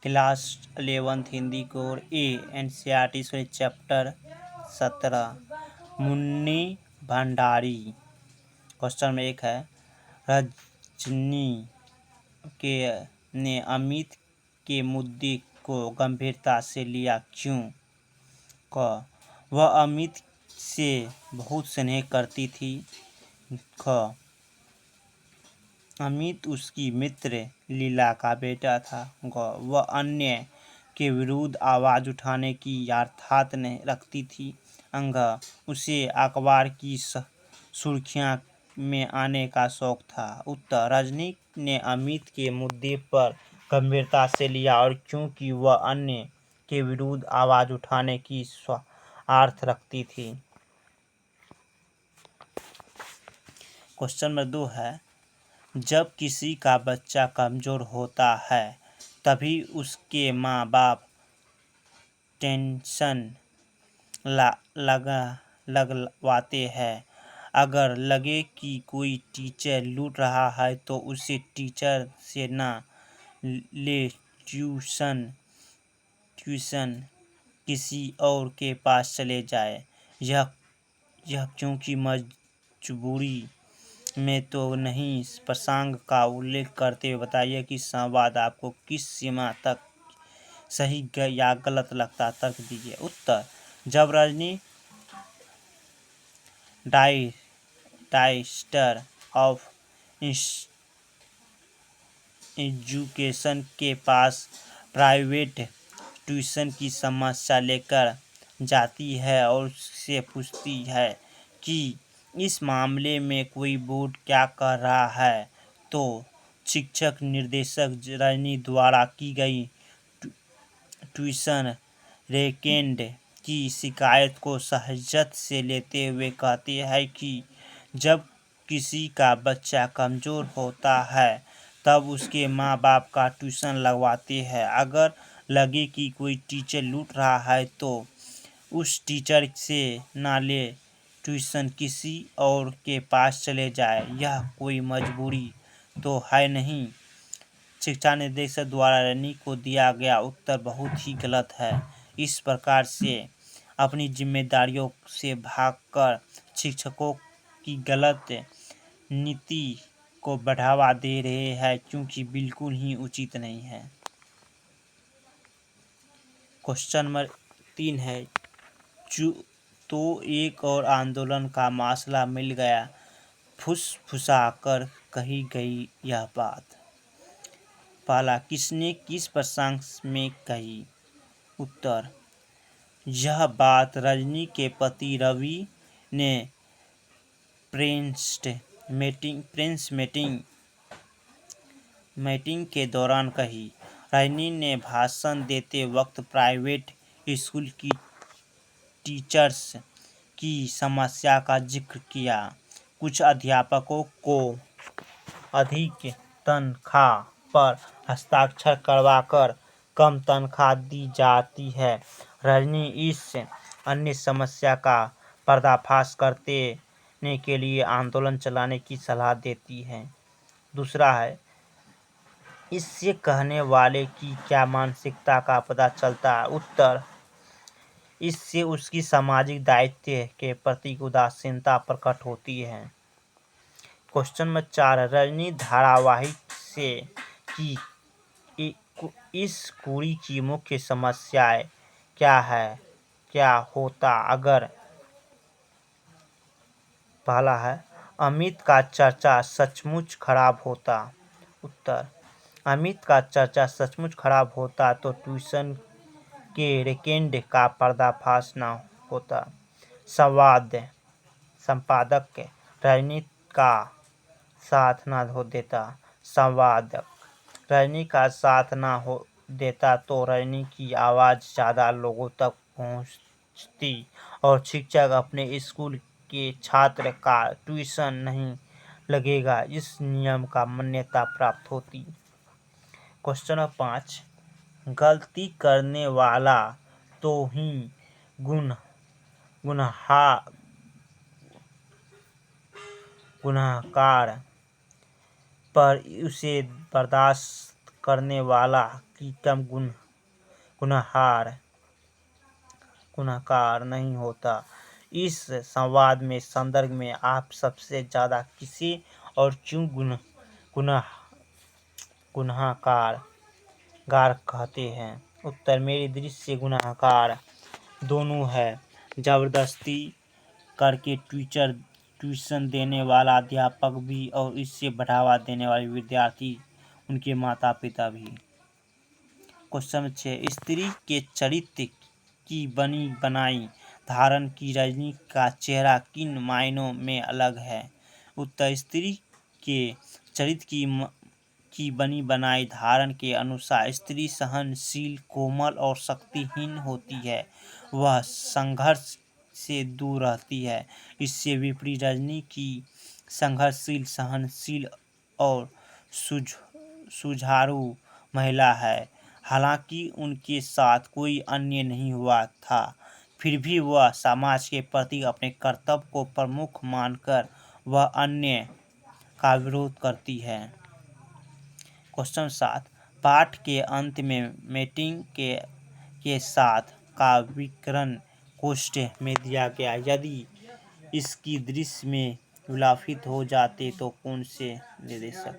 Class 11th Hindi code A NCERT chapter 17 Munni Bhandari. Question में एक है, रजनी के ने अमित के मुद्दे को गंभीरता से लिया क्यों? क वह अमित से बहुत स्नेह करती थी। ख अमित उसकी मित्र लीला का बेटा था। ग वह अन्य के विरुद्ध आवाज़ उठाने की यार्थात नहीं रखती थी। अंग उसे अखबार की सुर्खियां में आने का शौक था। उत्तर, रजनी ने अमित के मुद्दे पर गंभीरता से लिया और क्योंकि वह अन्य के विरुद्ध आवाज़ उठाने की स्वार्थ रखती थी। क्वेश्चन नंबर 2 है, जब किसी का बच्चा कमज़ोर होता है तभी उसके माँ बाप टेंशन लगवाते हैं। अगर लगे कि कोई टीचर लूट रहा है तो उसे टीचर से ना ले ट्यूशन किसी और के पास चले जाए। यह क्योंकि मजबूरी में तो नहीं। प्रसंग का उल्लेख करते हुए बताइए कि संवाद आपको किस सीमा तक सही या गलत लगता, तर्क दीजिए। उत्तर, जब रजनी डायरेक्टर ऑफ एजुकेशन के पास प्राइवेट ट्यूशन की समस्या लेकर जाती है और उससे पूछती है कि इस मामले में कोई बोर्ड क्या कर रहा है, तो शिक्षक निर्देशक रजनी द्वारा की गई ट्यूशन रेकेंड की शिकायत को सह्जत से लेते हुए कहते हैं कि जब किसी का बच्चा कमज़ोर होता है तब उसके माँ बाप का ट्यूशन लगवाते हैं। अगर लगे कि कोई टीचर लूट रहा है तो उस टीचर से ना ले ट्यूशन किसी और के पास चले जाए। यह कोई मजबूरी तो है नहीं। शिक्षा निदेशक द्वारा रजनी को दिया गया उत्तर बहुत ही गलत है। इस प्रकार से अपनी जिम्मेदारियों से भागकर शिक्षकों की गलत नीति को बढ़ावा दे रहे हैं, क्योंकि बिल्कुल ही उचित नहीं है। क्वेश्चन नंबर 3 है, तो एक और आंदोलन का मसला मिल गया, फुसफुसा कर कही गई यह बात। पहला, किसने किस प्रसंग में कही? उत्तर, यह बात रजनी के पति रवि ने प्रेस मीटिंग के दौरान कही। रजनी ने भाषण देते वक्त प्राइवेट स्कूल की टीचर्स की समस्या का जिक्र किया। कुछ अध्यापकों को अधिक तनख्वाह पर हस्ताक्षर करवाकर कम तनख्वाह दी जाती है। रजनी इस अन्य समस्या का पर्दाफाश करने के लिए आंदोलन चलाने की सलाह देती है। दूसरा है, इससे कहने वाले की क्या मानसिकता का पता चलता है? उत्तर, इससे उसकी सामाजिक दायित्व के प्रति उदासीनता प्रकट होती है। क्वेश्चन नंबर 4, रजनी धारावाहिक से की इस कुड़ी की मुख्य समस्याएं क्या है? क्या होता अगर? पहला है, अमित का चर्चा सचमुच खराब होता। उत्तर, अमित का चर्चा सचमुच खराब होता तो ट्यूशन के रेकेंड का पर्दाफाश न होता। संपादक रजनी का साथ न हो देता। संवादक रजनी का साथ न हो देता तो रजनी की आवाज़ ज़्यादा लोगों तक पहुंचती और शिक्षक अपने स्कूल के छात्र का ट्यूशन नहीं लगेगा, इस नियम का मान्यता प्राप्त होती। क्वेश्चन नंबर 5, गलती करने वाला तो ही गुनहगार पर उसे बर्दाश्त करने वाला प्रीतम गुनहगार नहीं होता। इस संवाद में संदर्भ में आप सबसे ज्यादा किसे और क्यों गुनहगार कहते हैं? उत्तर, मेरी दृष्टि से गुनहगार दोनों है। जबरदस्ती करके ट्यूशन देने वाला अध्यापक भी और इससे बढ़ावा देने वाले विद्यार्थी, उनके माता पिता भी। क्वेश्चन 6, स्त्री के चरित्र की बनी बनाई धारण की रजनी का चेहरा किन मायनों में अलग है? उत्तर, स्त्री के चरित्र की बनी बनाई धारण के अनुसार स्त्री सहनशील, कोमल और शक्तिहीन होती है। वह संघर्ष से दूर रहती है। इससे विपरीत रजनी की संघर्षशील, सहनशील और जुझारू महिला है। हालांकि उनके साथ कोई अन्याय नहीं हुआ था, फिर भी वह समाज के प्रति अपने कर्तव्य को प्रमुख मानकर वह अन्याय का विरोध करती है। क्वेश्चन 7, पाठ के अंत में मीटिंग के साथ का विवरण कोष्ठक में दिया गया। यदि इसकी दृश्य में विस्थापित हो जाते तो कौन से निर्देशक